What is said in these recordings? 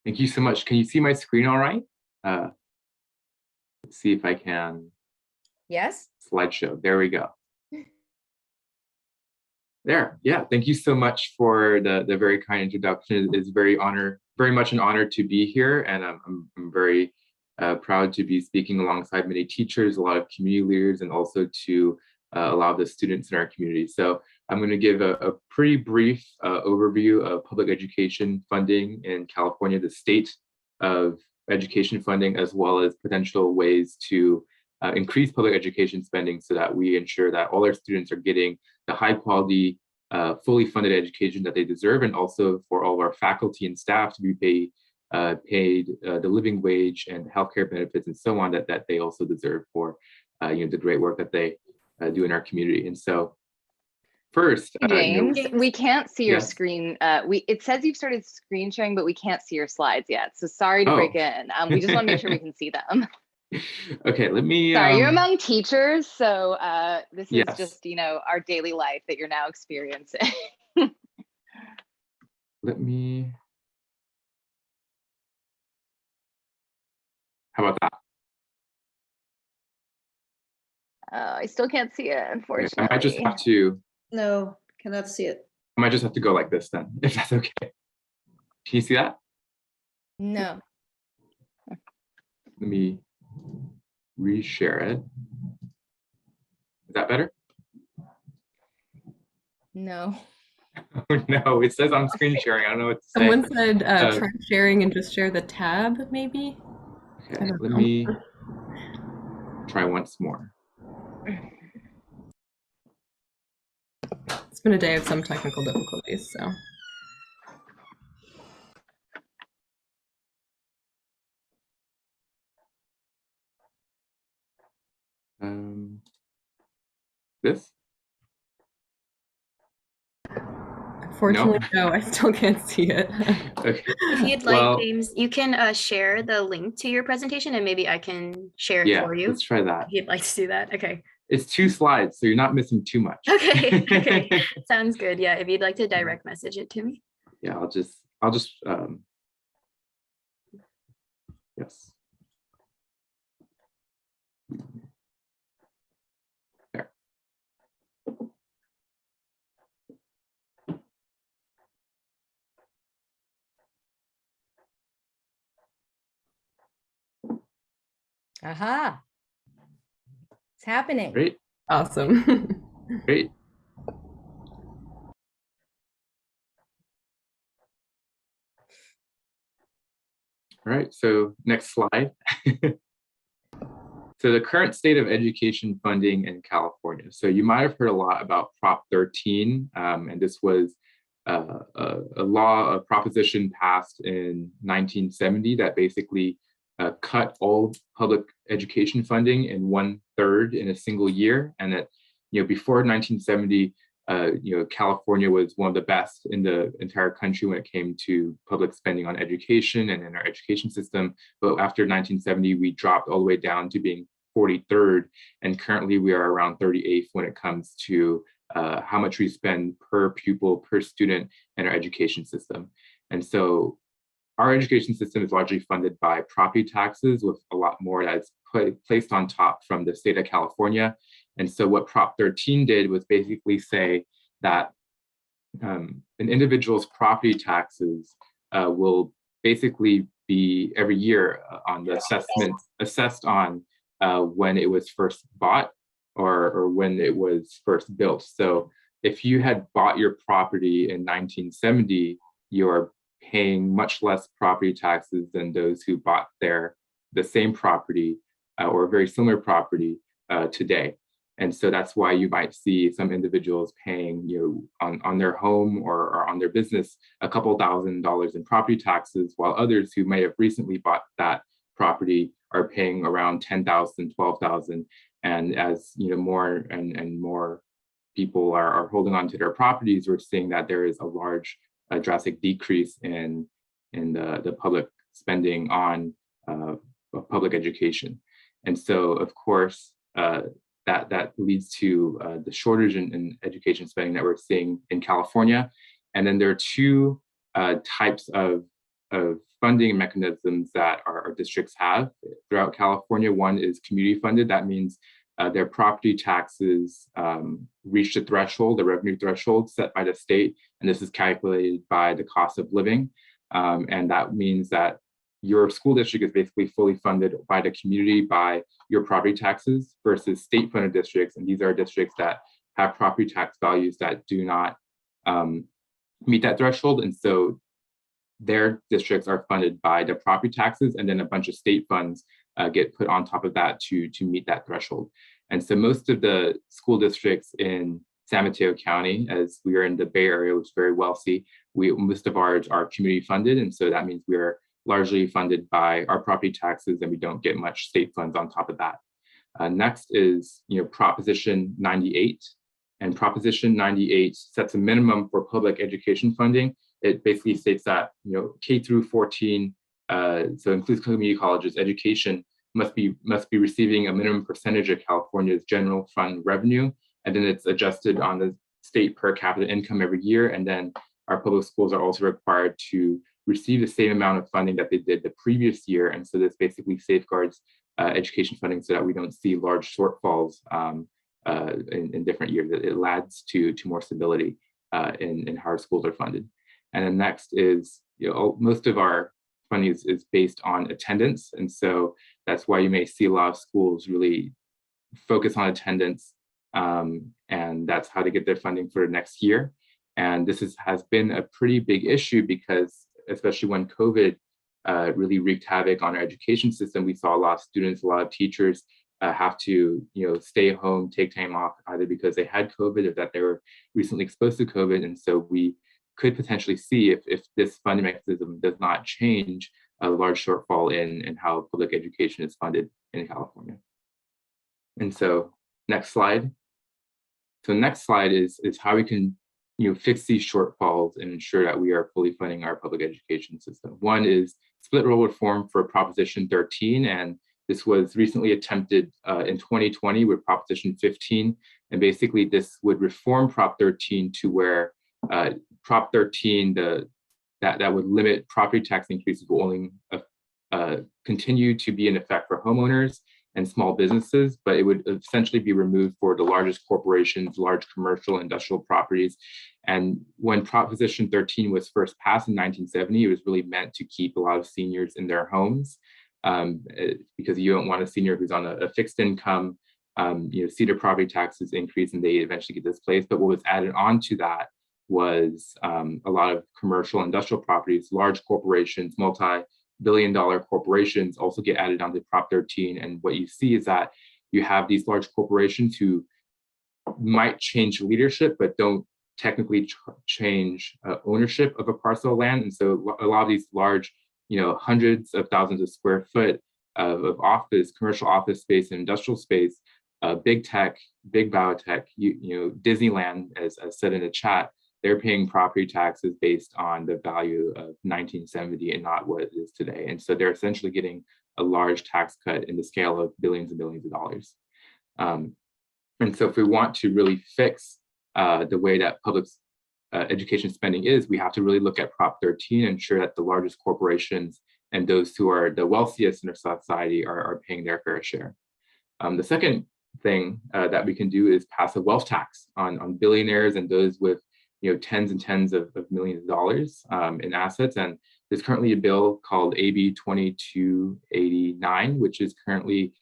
Thank you so much. Can you see my screen all right? Let's see if I can. Yes. Slideshow. There we go. There. Yeah. Thank you so much for the very kind introduction. It's very much an honor to be here, and I'm very proud to be speaking alongside many teachers, a lot of community leaders, and also to a lot of the students in our community. So I'm going to give a pretty brief overview of public education funding in California, the state of education funding, as well as potential ways to increase public education spending so that we ensure that all our students are getting the high quality, fully funded education that they deserve, and also for all of our faculty and staff to be paid the living wage and healthcare benefits and so on that they also deserve for the great work that they do in our community. And so first, James, we can't see your yes. screen. It says you've started screen sharing, but we can't see your slides yet. So sorry to break in. We just want to make sure we can see them. Okay, let me. Sorry, you're among teachers, so this is yes. just our daily life that you're now experiencing. Let me. How about that? I still can't see it, unfortunately. I might just have to. No, cannot see it. I might just have to go like this then, if that's okay. Can you see that? No. Let me reshare it. Is that better? No. No, it says I'm screen sharing. I don't know what to say. Someone said try sharing and just share the tab, maybe. Okay, let me try once more. It's been a day of some technical difficulties, so. This? Unfortunately, no, I still can't see it. Okay. If you'd like, James, you can share the link to your presentation and maybe I can share it for you. Let's try that. If you'd like to do that. Okay. It's 2 slides, so you're not missing too much. Okay. Okay. Sounds good. Yeah. If you'd like to direct message it to me. Yeah, I'll just yes. There. Aha. It's happening. Great. Awesome. Great. All right, so next slide. So the current state of education funding in California. So you might have heard a lot about Prop 13, and this was a law, a proposition passed in 1970 that basically cut all public education funding in 1/3 in a single year, and that before 1970, California was one of the best in the entire country when it came to public spending on education and in our education system. But after 1970, we dropped all the way down to being 43rd, and currently we are around 38th when it comes to how much we spend per pupil, per student in our education system. And so our education system is largely funded by property taxes, with a lot more that's placed on top from the state of California. And so what Prop 13 did was basically say that an individual's property taxes will basically be every year on the assessed on when it was first bought or when it was first built. So if you had bought your property in 1970, you're paying much less property taxes than those who bought the same property or very similar property today. And so that's why you might see some individuals paying on their home or on their business a couple $1,000s in property taxes, while others who may have recently bought that property are paying around $10,000, $12,000. And as more and more people are holding on to their properties, we're seeing that there is a drastic decrease in the public spending on public education. And so, of course, that leads to the shortage in education spending that we're seeing in California. And then there are 2 types of of funding mechanisms that our districts have throughout California. One is community funded. That means their property taxes reach the threshold, the revenue threshold set by the state, and this is calculated by the cost of living. And that means that your school district is basically fully funded by the community by your property taxes versus state funded districts. And these are districts that have property tax values that do not meet that threshold. And so their districts are funded by the property taxes, and then a bunch of state funds get put on top of that to meet that threshold. And so most of the school districts in San Mateo County, as we are in the Bay Area, which is very wealthy, most of ours are community funded. And so that means we are largely funded by our property taxes, and we don't get much state funds on top of that. Next is, Proposition 98. And Proposition 98 sets a minimum for public education funding. It basically states that, K through 14, so includes community colleges, education must be receiving a minimum percentage of California's general fund revenue. And then it's adjusted on the state per capita income every year. And then our public schools are also required to receive the same amount of funding that they did the previous year. And so this basically safeguards education funding so that we don't see large shortfalls in different years. It adds to more stability in how our schools are funded. And then next is, most of our funding is based on attendance. And so that's why you may see a lot of schools really focus on attendance, and that's how to get their funding for next year. And this has been a pretty big issue because, especially when COVID really wreaked havoc on our education system, we saw a lot of students, a lot of teachers have to, stay home, take time off, either because they had COVID or that they were recently exposed to COVID. And so we could potentially see, if this funding mechanism does not change, a large shortfall in how public education is funded in California. And so next slide. So next slide is how we can fix these shortfalls and ensure that we are fully funding our public education system. One is split roll reform for Proposition 13, and this was recently attempted in 2020 with Proposition 15. And basically this would reform Prop 13 to where Prop 13, that would limit property tax increases will only continue to be in effect for homeowners and small businesses, but it would essentially be removed for the largest corporations, large commercial industrial properties. And when Proposition 13 was first passed in 1970, it was really meant to keep a lot of seniors in their homes, because you don't want a senior who's on a fixed income, see their property taxes increase and they eventually get displaced. But what was added on to that was a lot of commercial industrial properties, large corporations, multi-billion-dollar corporations also get added onto Prop 13. And what you see is that you have these large corporations who might change leadership, but don't technically change ownership of a parcel of land. And so a lot of these large, hundreds of thousands of square foot of office, commercial office space and industrial space, big tech, big biotech, Disneyland, as said in the chat, they're paying property taxes based on the value of 1970 and not what it is today. And so they're essentially getting a large tax cut in the scale of billions and billions of dollars. And so if we want to really fix the way that public education spending is, we have to really look at Prop 13 and ensure that the largest corporations and those who are the wealthiest in our society are paying their fair share. The second thing that we can do is pass a wealth tax on billionaires and those with tens and tens of millions of dollars in assets. And there's currently a bill called AB 2289, which is currently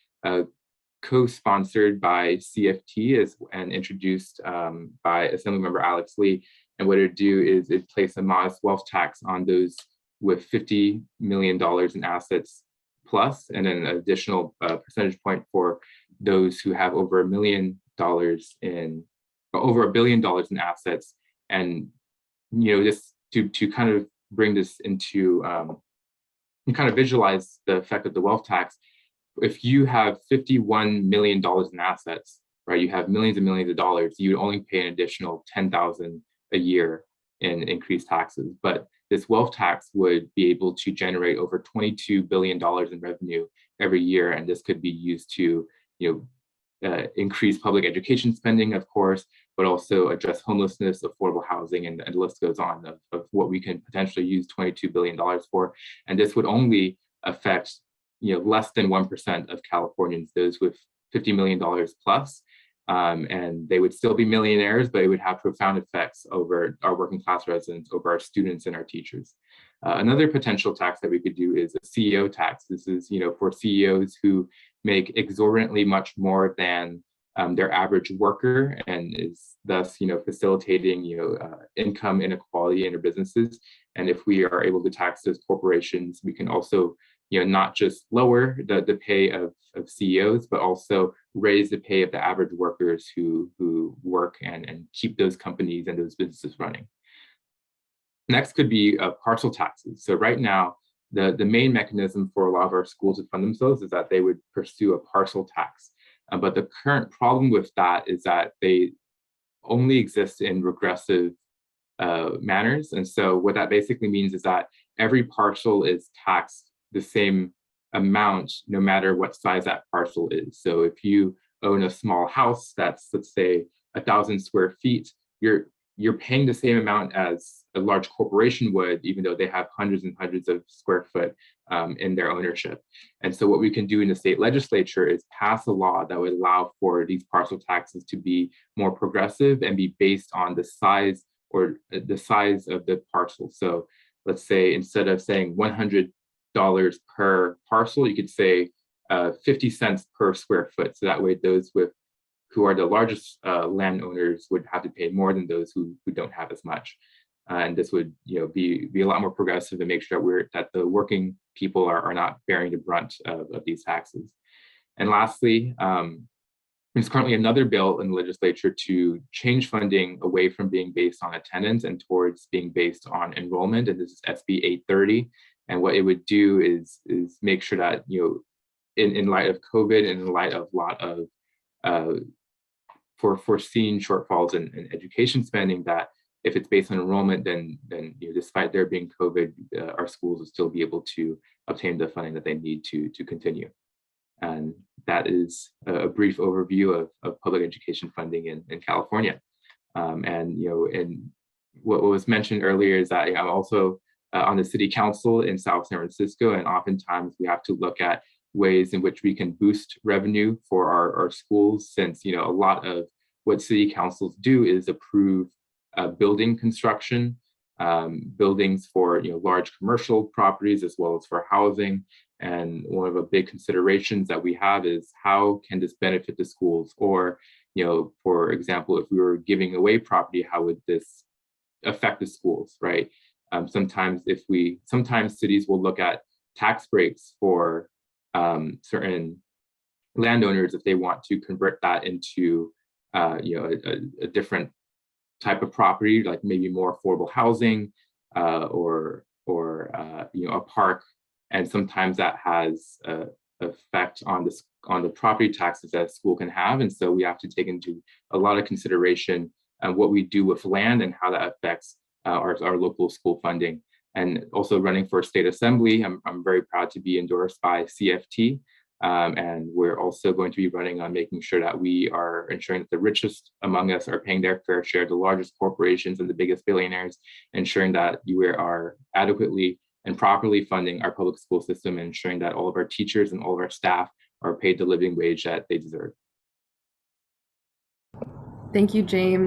co-sponsored by CFT and introduced by Assemblymember Alex Lee. And what it do is it place a modest wealth tax on those with $50 million in assets plus, and then an additional percentage point for those who have over $1 billion in assets. And just to kind of bring this into and kind of visualize the effect of the wealth tax. If you have $51 million in assets, right, you have millions and millions of dollars, you would only pay an additional $10,000 a year in increased taxes. But this wealth tax would be able to generate over $22 billion in revenue every year, and this could be used to increase public education spending, of course, but also address homelessness, affordable housing, and the list goes on of what we can potentially use $22 billion for. And this would only affect less than 1% of Californians, those with $50 million plus. And they would still be millionaires, but it would have profound effects over our working class residents, over our students and our teachers. Another potential tax that we could do is a CEO tax. This is, for CEOs who make exorbitantly much more than their average worker, and is thus, facilitating, income inequality in their businesses. And if we are able to tax those corporations, we can also, not just lower the pay of CEOs, but also raise the pay of the average workers who work and keep those companies and those businesses running. Next could be parcel taxes. So right now, the main mechanism for a lot of our schools to fund themselves is that they would pursue a parcel tax. But the current problem with that is that they only exist in regressive manners. And so what that basically means is that every parcel is taxed the same amount, no matter what size that parcel is. So if you own a small house that's, let's say, 1,000 square feet, you're paying the same amount as a large corporation would, even though they have hundreds and hundreds of square foot in their ownership. And so what we can do in the state legislature is pass a law that would allow for these parcel taxes to be more progressive and be based on the size or the size of the parcel. So let's say instead of saying $100 per parcel, you could say 50 cents per square foot. So that way those who are the largest landowners would have to pay more than those who don't have as much. And this would be a lot more progressive and make sure that the working people are not bearing the brunt of these taxes. And lastly, there's currently another bill in the legislature to change funding away from being based on attendance and towards being based on enrollment. And this is SB 830. And what it would do is make sure that in light of COVID and in light of a lot of for foreseen shortfalls in education spending, that if it's based on enrollment, then despite there being COVID, our schools will still be able to obtain the funding that they need to continue. And that is a brief overview of public education funding in California. And what was mentioned earlier is that I'm also on the city council in South San Francisco, and oftentimes we have to look at ways in which we can boost revenue for our schools, since a lot of what city councils do is approve building construction, buildings for large commercial properties as well as for housing. And one of the big considerations that we have is how can this benefit the schools? Or for example, if we were giving away property, how would this affect the schools, right? Sometimes cities will look at tax breaks for certain landowners if they want to convert that into a different type of property, like maybe more affordable housing or a park. And sometimes that has an effect on the property taxes that a school can have. And so we have to take into a lot of consideration what we do with land and how that affects our local school funding. And also running for state assembly, I'm very proud to be endorsed by CFT. And we're also going to be running on making sure that we are ensuring that the richest among us are paying their fair share, the largest corporations and the biggest billionaires, ensuring that we are adequately and properly funding our public school system, and ensuring that all of our teachers and all of our staff are paid the living wage that they deserve. Thank you, James.